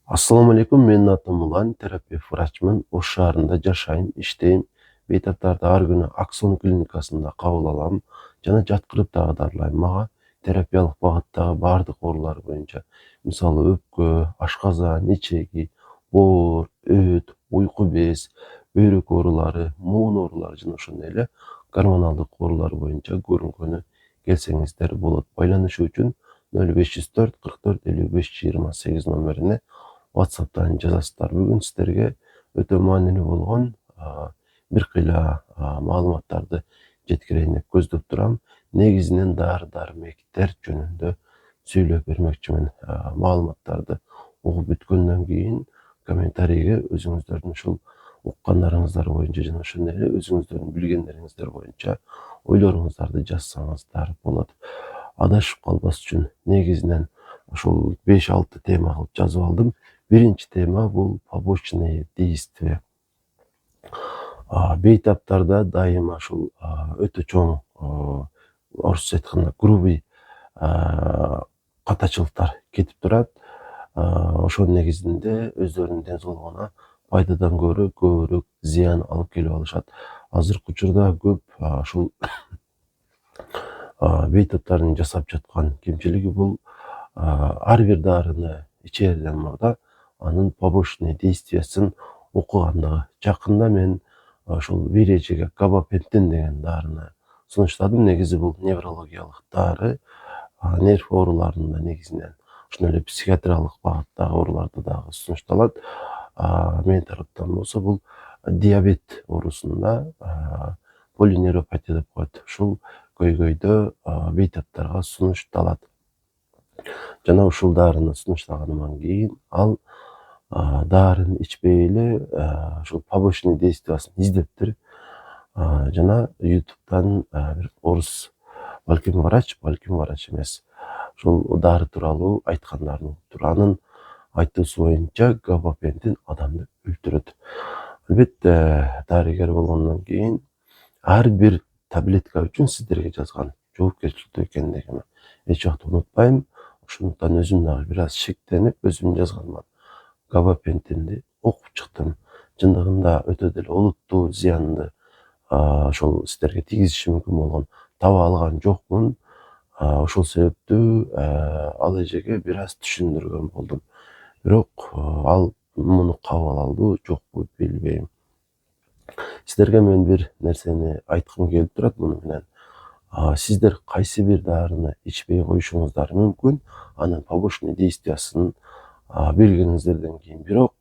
Assalamu alaikum, menин atым Улан, терапевт врачмын. Ош шаарында жашайм, иштейм. Бейтаптарды ар күнү Аксон клиникасында кабыл алам жана жаткырып дагы дарылайм. Мага терапиялык багыттагы баардык оорулар боюнча, мисалы өпкө, ашказан, ичеги, боор, өт, уйку без, бөйрөк оорулары, муун оорулары жана ошондой эле гормоналдык оорулар боюнча көрүнгөнү келсеңиздер болот. Байланышуу үчүн 0504 44 55 28 номерине WhatsApp'tan жазасыздар. Бүгүн сиздерге өтө маанилүү болгон бир кыйла маалыматтарды жеткирейин деп көздөп турам. Негизинен дары-дармектер жөнүндө сүйлөп бермекчимин. Маалыматтарды угуп бүткөндөн кийин комментарийге өзүңүздөрдүн ушул уккандарыңыздар боюнча жана ошондой эле өзүңүздөрдүн билгендериңиздер боюнча ойлоруңуздарды жазсаңыздар болот. Адашып калбас үчүн негизинен ошол 5-6 тема кылып жазып алдым. Биринчи тема бул побочные действия. Бейтаптарда дайыма ушул өтө чоң, орусча айтканда грубый катачылыктар кетип турат. Ошонун негизинде өздөрүнүн ден соолугуна пайдадан көрө көбүрөөк зыян алып келип алышат. Азыркы учурда көп ушул бейтаптардын жасап жаткан кемчилиги бул ар бир дарыны ичерден мурда анын побочный действиясын окугандыгы. Жакында мен ошол вирежиге габапентин деген дарыны сунуштадым. Негизи бул неврологиялык дары, нерв ооруларында негизинен ошондой эле психиатриялык багыттагы ооруларда дагы сунушталат. Менин тараптан болсо бул диабет оорусунда полиневропатия деп коет. Ушул көйгөйдө бейтаптарга сунушталат. Жана ушул дарыны сунуштаганыман кийин ал даарыны ичпей эле ушул побочный действиясын издептир. Жана YouTube'дан бир орус, балким врач эмес, ушул дары тууралуу айткандарын анын айтуусу боюнча габапентин адамды өлтүрөт. Албетте, дарыгер болгондон кийин ар бир таблетка үчүн сиздерге жазган жоопкерчиликтүү экендигин эч убакта унутпайм. Ошондуктан өзүм дагы бир аз шектенип өзүм жазганмын. Габапентинди окуп чыктым. Чындыгында өтө деле олуттуу зыянды ошол сиздерге тийгизиши мүмкүн болгон таба алган жокмун. Ошол себептүү ал эжеге бир аз түшүндүргөн болдум. Бирок ал муну кабыл алды жокпу билбейм. Сиздерге мен бир нерсени айткым келип турат муну менен. Сиздер кайсы бир дарыны ичпей коюшуңуздар мүмкүн, анын побочный действиясын билгениңиздерден кийин. Бирок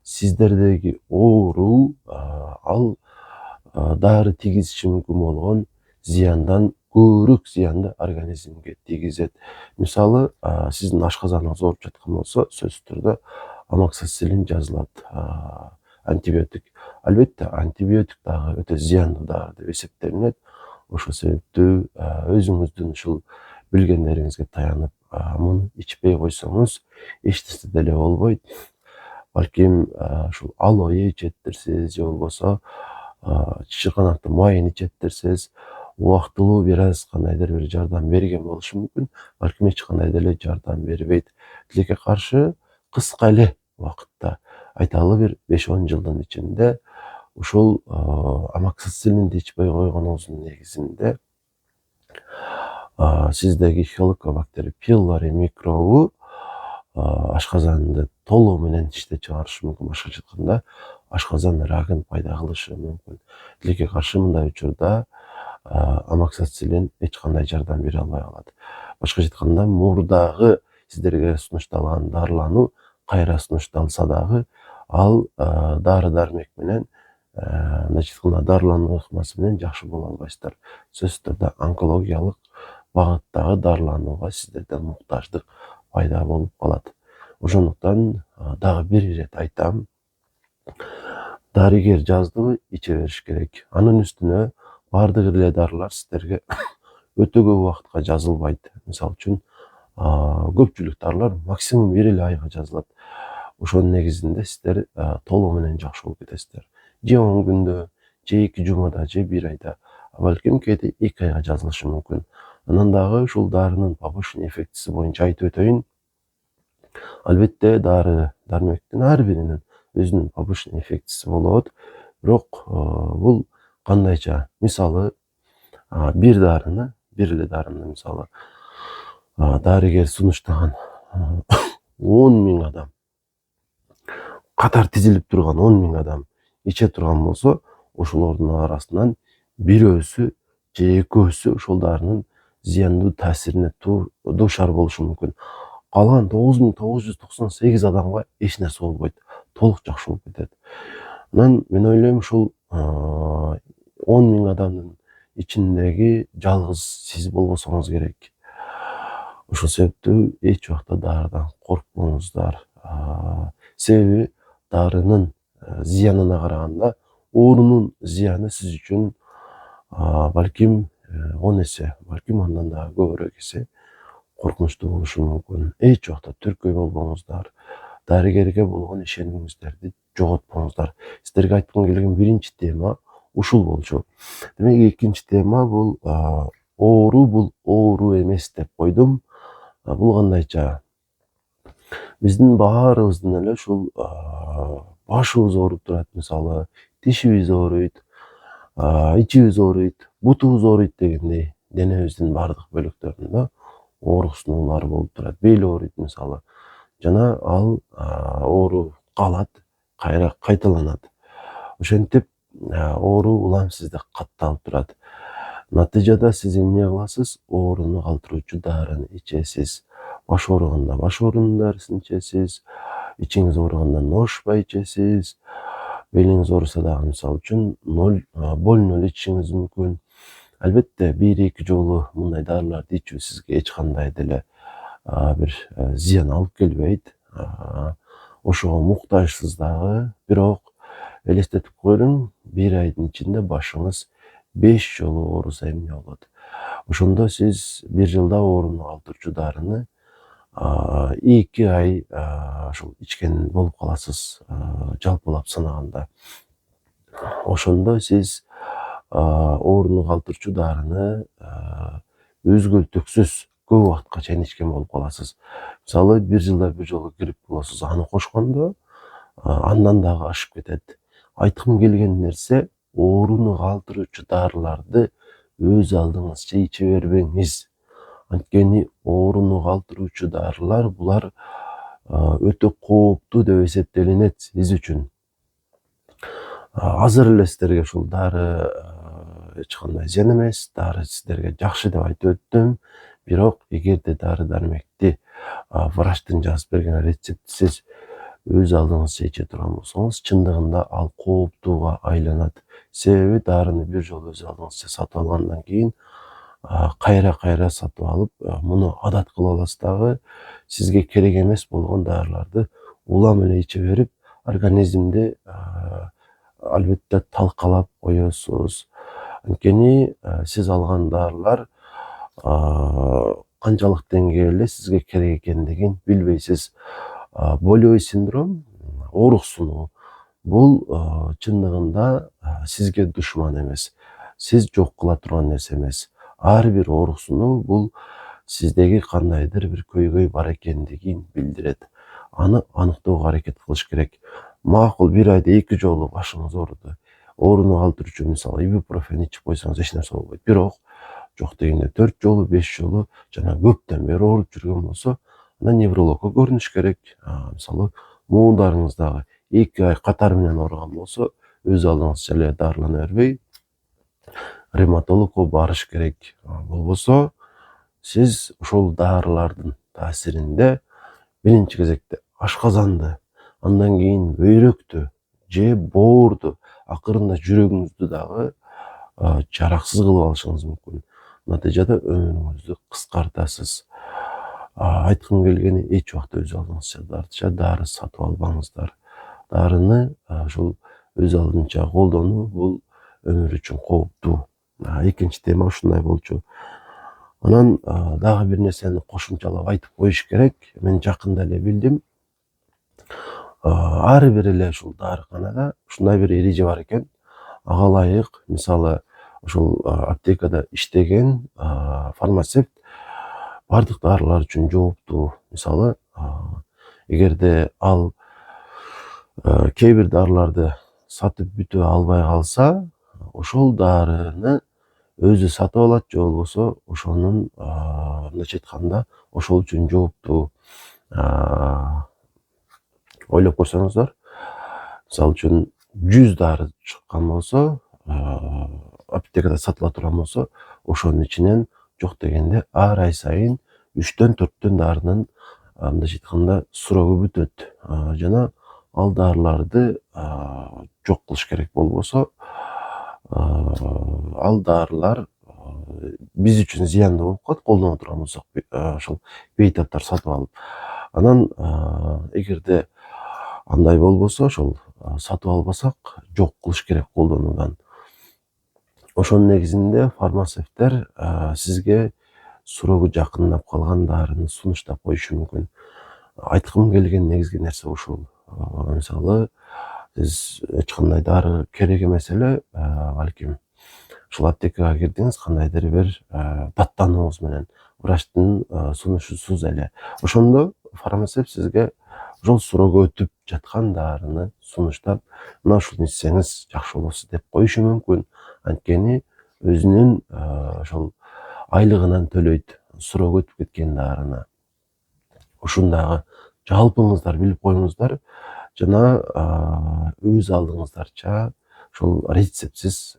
сиздердеги оору ал дары тийгизиши мүмкүн болгон зыяндан көбүрөөк зыянды организмге тийгизет. Мисалы, сиздин ашказаныңыз ооруп жаткан болсо, сөзсүз түрдө амоксициллин жазылат, антибиотик. Албетте, антибиотик дагы өтө зыяндуу дары деп эсептелинет. Ошол себептүү өзүңүздүн ушул билгендериңизге таянып, муну ичпей койсоңуз эч нерсе деле болбойт. Балким ушул алоэ ичеттирсиз, же болбосо чычырканаттын майын ичеттирсиз, убактылуу бир аз кандайдыр бир жардам берген болушу мүмкүн. Балким эч кандай деле жардам бербейт. Тилекке каршы кыска эле убакытта, айталы бир 5-10 жылдын ичинде ушул амоксициллинди ичпей койгонуңуздун негизинде сиздеги хеликобактер пилори микробу ашказанды толугу менен иштеп чыгарышы мүмкүн. Башкача айтканда, ашказан рагын пайда кылышы мүмкүн. Тилекке каршы мындай учурда амоксициллин эч кандай жардам бере албай калат. Башкача айтканда, мурдагы сиздерге сунушталган дарылануу кайра сунушталса дагы, ал дары-дармек менен, мындайча айтканда, дарылануу ыкмасы менен жакшы боло албайсыздар. Сөзсүз түрдө онкологиялык багыттагы дарыланууга сиздерде муктаждык пайда болуп калат. Ошондуктан дагы бир ирет айтам, дарыгер жаздыбы, иче бериш керек. Анын үстүнө баардык эле дарылар сиздерге өтө көп убакытка жазылбайт. Мисалы үчүн, көпчүлүк дарылар максимум 1 эле айга жазылат. Ошонун негизинде сиздер толугу менен жакшы болуп кетесиздер. Же 10 күндө, же 2 жумада, же 1 айда, балким кээде 2 айга жазылышы мүмкүн. Анан дагы ушул дарынын побочный эффектиси боюнча айтып өтөйүн. Албетте дары дармектин ар биринин өзүнүн побочный эффектиси болот. Бирок бул кандайча, мисалы бир эле дарыны мисалы дарыгер сунуштаган 10.000 адам, катар тизилип турган 10.000 адам иче турган болсо, ошолордун арасынан бирөөсү же экөөсү ошол дарынын зыяндуу таасирине дуушар болушу мүмкүн. Калган 9.998 адамга эч нерсе болбойт, толук жакшы болуп кетет. Анан мен ойлойм, ушул 10.000 адамдын ичиндеги жалгыз сиз болбосоңуз керек. Ошол себептүү эч убакта дарыдан коркпоңуздар. Себеби дарынын зыянына караганда оорунун зыяны сиз үчүн балким 10 эсе, балким андан дагы көбүрөөк эсе коркунучтуу болушу мүмкүн. Эч убакта түркөй болбоңуздар. Дарыгерге болгон ишенимиңиздерди жоготпоңуздар. Сиздерге айткым келген биринчи тема ушул болчу. Демек экинчи тема бул оору оору эмес деп койдум. Бул кандайча? Биздин баарыбыздын эле ушул башыбыз ооруп турат, мисалы, тишибиз ооруйт, ичибиз ооруйт, бутубуз ооруйт дегендей денебиздин бардык бөлүктөрүндө ооруксунуулар болуп турат. Бел ооруйт мисалы. Жана ал оору калат, кайра кайталанат. Ошентип оору улам сизде катталып турат. Натыйжада сиз эмне кыласыз? Ооруну калтыруучу дарыны ичесиз. Баш ооруганда баш оорунун дарысын ичесиз, ичиңиз ооруганда ношпа ичесиз, белиңиз ооруса дагы мисалы үчүн 0,0 ичишиңиз мүмкүн. Албетте 1-2 жолу мындай дарыларды ичүү сизге эч кандай деле бир зыян алып келбейт. Ошого муктажсыз дагы, бирок элестетип коелуң, 1 айдын ичинде башыңыз 5 жолу ооруса эмне болот? Ошондо сиз 1 жылда ооруну калтыруучу дарыны 2 ай ошол ичкен болуп каласыз, жалпылап санаганда. Ошондо сиз ооруну калтыруучу дарыны үзгүлтүксүз көп убакытка чейин ичкен болуп каласыз. Мисалы, 1 жылда 1 жолу кирип болосуз, аны кошкондо андан дагы ашып кетет. Айткым келген нерсе, ооруну калтыруучу дарыларды өз алдыңызча иче бербеңиз. Анткени ооруну калтыруучу дарылар булар өтө кооптуу деп эсептелинет сиз үчүн. Азыр эле сиздерге ушул дары эч кандай зыян эмес, дары сиздерге жакшы деп айтып өттүм. Бирок эгерде дары дармекти врачтын жазып берген рецептти сиз өз алдыңызча иче турган болсоңуз, чындыгында ал кооптууга айланат. Себеби дарыны 1 жолу өз алдыңызча сатып алгандан кийин кайра сатып алып, муну адат кылып аласыз дагы, сизге керек эмес болгон дарыларды улам эле иче берип, организмди албетте талкалап коесуз. Анткени сиз алган дарылар канчалык деңгээлде сизге керек экендигин билбейсиз. Болевой синдром, ооруксунуу, бул чындыгында сизге душман эмес. Сиз жок кыла турган нерсе эмес. Ар бир ооруксунуу бул сиздеги кандайдыр бир көйгөй бар экендигин билдирет. Аны аныктоого аракет кылыш керек. Макул, 1 айда 2 жолу башыңыз ооруду. Ооруну калтыруучу мисалы ибупрофен ичип койсоңуз эч нерсе болбойт. Бирок жок дегенде 4 жолу, 5 жолу жана көптөн бери ооруп жүргөн болсо, анда неврологко көрүнүш керек. Мисалы, муундарыңыздагы 2 ай катар менен ооруган болсо, өз алдыңызча эле дарылана бербей, ревматологко барыш керек. Болбосо, сиз ошол дарылардын таасиринде биринчи кезекте ашказанды, андан кийин бөйрөктү же боорду, акырында жүрөгүңүздү дагы жараксыз кылып алышыңыз мүмкүн. Натыйжада өмүрүңүздү кыскартасыз. Айткым келгени, эч убакта өз алдыңызча дары сатып албаңыздар. Дарыны ошол өз алдынча колдонуу бул өмүр үчүн кооптуу. Экинчи тема ушундай болчу. Анан дагы бир нерсени кошумчалап айтып коюш керек. Мен жакында эле билдим. Ар бир эле ушул дарыканада ушундай бир эреже бар экен. Ага ылайык, мисалы, ошол аптекада иштеген фармацевт бардык дарылар үчүн жооптуу. Мисалы, Эгерде ал кээ бир дарыларды сатып бүтө албай калса, ошол дарыны өзү сатып алат же болбосо ошонун мындайча айтканда ошол үчүн жооптуу. Ойлоп көрсөңүздөр, мисалы үчүн 100 дары чыккан болсо, аптекада сатыла турган болсо, ошонун ичинен жок дегенде ар ай сайын 3-4 дарынын мындайча айтканда сурогу бүтөт. Жана ал дарыларды жок кылыш керек болбосо, ал дарылар биз үчүн зыяндуу болуп калат, колдоно турган болсок, ошол бейтаптар сатып алып. Анан эгерде андай болбосо, ошол сатып албасак, жок кылыш керек колдонуудан. Ошонун негизинде фармацевттер сизге сурогу жакындап калган дарыны сунуштап коюшу мүмкүн. Айткым келген негизги нерсе ушул. Мисалы, сиз эч кандай дары керек эмес эле, балким ушул аптекага кирдиңиз, кандайдыр бир даттанууңуз менен, врачтын сунушусуз эле. Ошондо фармацевт сизге ошол суроо өтүп жаткан дарыны сунуштап, мына ушуну ичсеңиз жакшы болосуз деп коюшу мүмкүн. Анткени өзүнүн ошол айлыгынан төлөйт суроо өтүп кеткен дарыны. Ушундагы жалпыңыздар билип коюңуздар жана өз алдыңыздарча ошол рецептсиз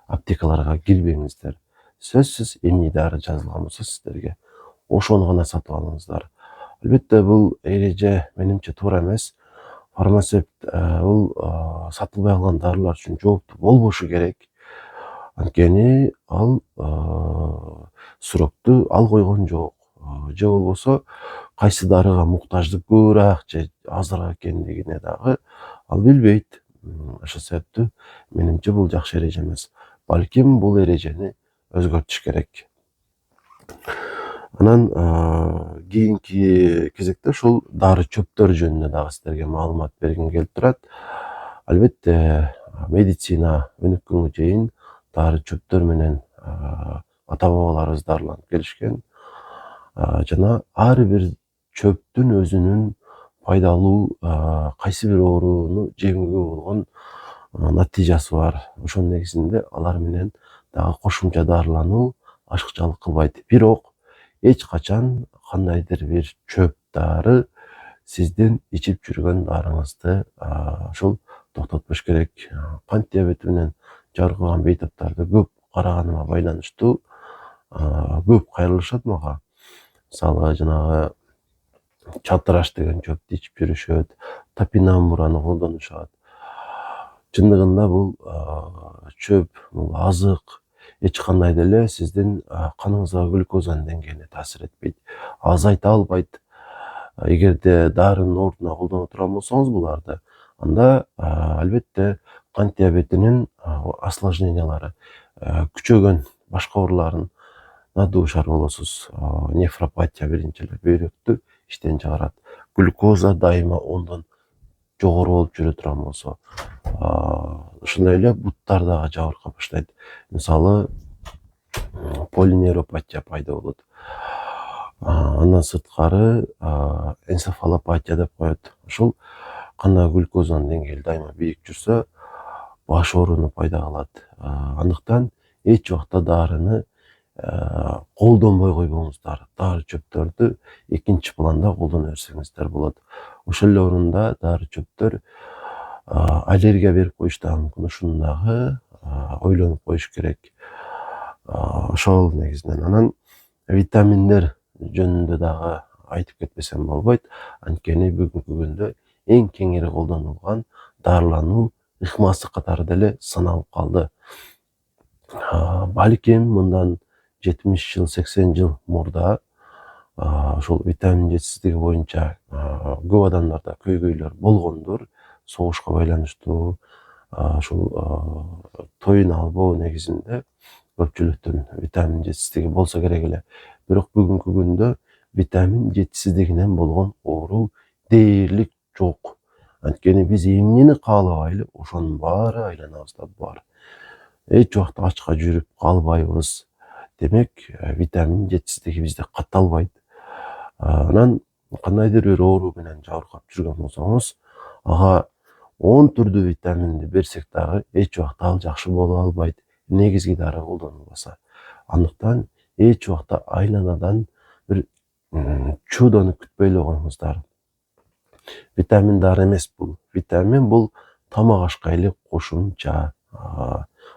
аптекаларга кирбеңиздер. Сөзсүз эмне дары жазылган болсо сиздерге ошону гана сатып алыңыздар. Албетте бул эреже менимче туура эмес. Фармацевт бул сатылбай калган дарылар үчүн жооптуу болбошу керек. Анткени ал сурокту ал койгон жок. Же болбосо кайсы дарыга муктаждык көбүрөөк же азыраак экендигине дагы ал билбейт. Ошол себептүү менимче бул жакшы эреже эмес. Балким бул эрежени өзгөртүш керек. Анан кийинки кезекте ушул дары чөптөр жөнүндө дагы сиздерге маалымат бергим келип турат. Албетте медицина өнүккөнгө чейин дары чөптөр менен ата бабаларыбыз дарыланып келишкен. Жана ар бир чөптүн өзүнүн пайдалуу кайсы бир ооруну жеңүүгө болгон натыйжасы бар. Ошонун негизинде алар менен дагы кошумча дарылануу ашыкчалык кылбайт. Бирок эч качан кандайдыр бир чөп дары сиздин ичип жүргөн дарыңызды ошол токтотпош керек. Кант диабети менен жабыркаган бейтаптарды көп караганыма байланыштуу көп кайрылышат мага. Мисалы, жанагы чатыраш деген чөптү ичип жүрүшөт, топинамбураны колдонушат. Чындыгында бул чөп, бул азык эч кандай деле сиздин каныңыздагы глюкозанын деңгээлине таасир этпейт, азайта албайт. Эгерде дарынын ордуна колдоно турган болсоңуз буларды, анда албетте кант диабетинин осложнениялары күчөгөн башка ооруларын дуушар болосуз. Нефропатия биринчи эле бөйрөктү иштен чыгарат. Глюкоза дайыма 10дон жогору болуп жүрө турган болсо, ошондой эле буттар дагы жабыркап баштайт. Мисалы, полинейропатия пайда болот. Андан сырткары энцефалопатия деп коет. Ушул кандагы глюкозанын деңгээли дайыма бийик жүрсө, баш ооруну пайда кылат. Андыктан эч убакта дарыны колдонбой койбоңуздар. Дары чөптөрдү экинчи планда колдоно берсеңиздер болот. Ошол эле орунда дары чөптөр аллергия берип коюшу да мүмкүн. Ушуну дагы ойлонуп коюш керек. Ошол негизинен. Анан витаминдер жөнүндө дагы айтып кетпесем болбойт. Анткени бүгүнкү күндө эң кеңири колдонулган дарылануу ыкмасы катары деле саналып калды. Балким мындан 70 жыл, 80 жыл мурда ошол витамин жетишсиздиги боюнча көп адамдарда көйгөйлөр болгондур. Согушка байланыштуу, ошол тоюн албоо негизинде көпчүлүктүн витамин жетишсиздиги болсо керек эле. Бирок бүгүнкү күндө витамин жетишсиздигинен болгон оору дээрлик жок. Анткени биз эмнени каалабайлы, ошонун баары айланабызда бар. Эч убакта ачка жүрүп калбайбыз. Демек, витамин жетишсиздиги бизде катталбайт. Анан кандайдыр бир оору менен жабыркап жүргөн болсоңуз, ага 10 түрдүү витаминди берсек дагы эч убакта ал жакшы боло албайт, негизги дары колдонулбаса. Андыктан эч убакта айнанадан бир чудону күтпөйлө коюңуздар. Витамин дары эмес бул. Витамин бул тамак ашка эле кошумча.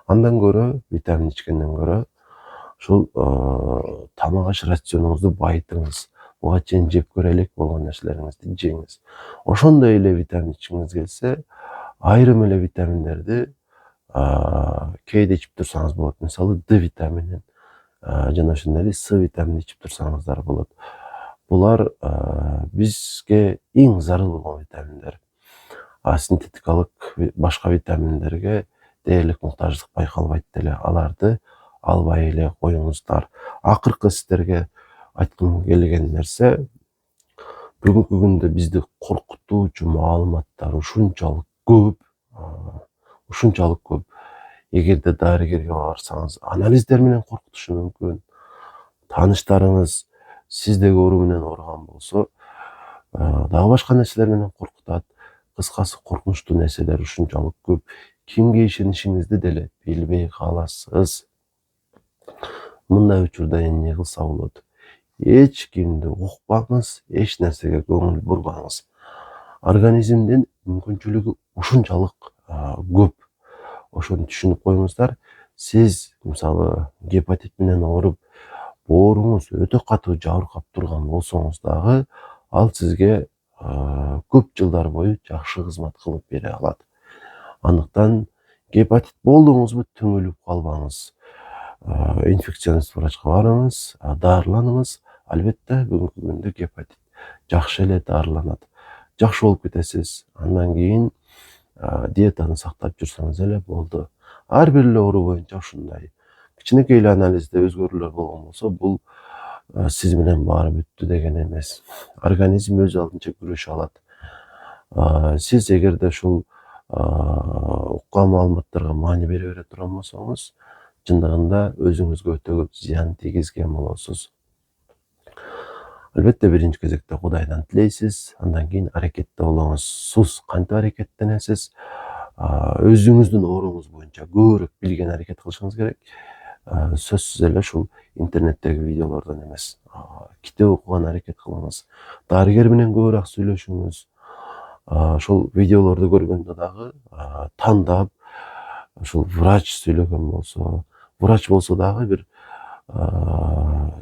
Андан көрө, витамин ичкенден көрө, ушул тамак аш рационуңузду байытыңыз. Буга чейин жеп көрө элек болгон нерселериңизди жеңиз. Ошондой эле витамин ичкиңиз келсе, айрым эле витаминдерди кээде ичип турсаңыз болот. Мисалы, D витаминин жана ошондой эле С витаминин ичип турсаңыздар болот. Булар бизге эң зарыл болгон витаминдер. Синтетикалык башка витаминдерге дээрлик муктаждык байкалбайт деле. Аларды албай эле коюңуздар. Акыркы сиздерге айткым келген нерсе, бүгүнкү күндө бизди коркутуучу маалыматтар ушунчалык көп. Эгерде дарыгерге барсаңыз, анализдер менен коркутушу мүмкүн. Тааныштарыңыз сиздеги оору менен ооруган болсо, дагы башка нерселер менен коркутат. Кыскасы, коркунучтуу нерселер ушунчалык көп. Кимге ишенишиңизди деле билбей каласыз. Мындай учурда эмне кылса болот? Эч кимди укпаңыз, эч нерсеге көңүл бурбаңыз. Организмдин мүмкүнчүлүгү ушунчалык көп. Ошону түшүнүп коюңуздар. Сиз, мисалы, гепатит менен ооруп, бооруңуз өтө катуу жабыркап турган болсоңуз дагы, ал сизге көп жылдар бою жакшы кызмат кылып бере алат. Андыктан гепатит болдуңузбу түңүлүп калбаңыз. Инфекционист врачка барыңыз, дарыланыңыз. Албетте, бүгүнкү күндө гепатит жакшы эле дарыланат. Жакшы болуп кетесиз. Андан кийин диетаны сактап жүрсөңүз эле болду. Ар бир эле оору боюнча ушундай. Кичинекей эле анализде өзгөрүүлөр болгон болсо, бул сиз менен баары бүттү деген эмес. Организм өз алдынча күрөшө алат. Сиз эгерде ушул уккан маалыматтарга маани бере бере турган болсоңуз, чындыгында өзүңүзгө өтө көп зыян тийгизген болосуз. Албетте, биринчи кезекте Кудайдан тилейсиз, андан кийин аракетте болуңуз. Кантип аракеттенесиз? Өзүңүздүн ооруңуз боюнча көбүрөөк билген аракет кылышыңыз керек. Сөзсүз эле ушул интернеттеги видеолордон эмес, китеп окуган аракет кылыңыз. Дарыгер менен көбүрөөк сүйлөшүңүз. Ошол видеолорду көргөндө дагы тандап, ушул врач сүйлөгөн болсо, врач болсо дагы бир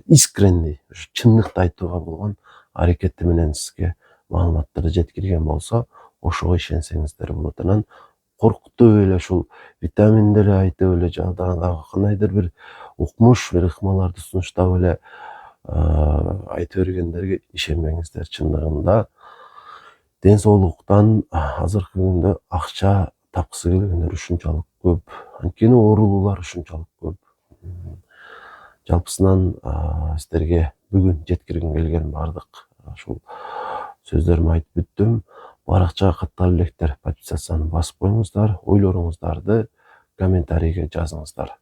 искренний, чындыкты айтууга болгон аракети менен сизге маалыматтарды жеткирген болсо, ошого ишенсеңиздер болот. Анан коркутуп эле ушул витаминдерди айтып эле, дагы кандайдыр бир укмуш, бир ыкмаларды сунуштап эле айтып бергендерге ишенбеңиздер. Чындыгында ден соолуктан азыркы күндө акча тапкысы келгендер ушунчалык көп. Анткени оорулуулар ушунчалык көп. Жалпысынан сиздерге бүгүн жеткиргим келген бардык ушул сөздөрүмдү айтып бүттүм. Баракчага катталып электер, подписацияны басып коюңуздар, ойлоруңуздарды комментарийге жазыңыздар.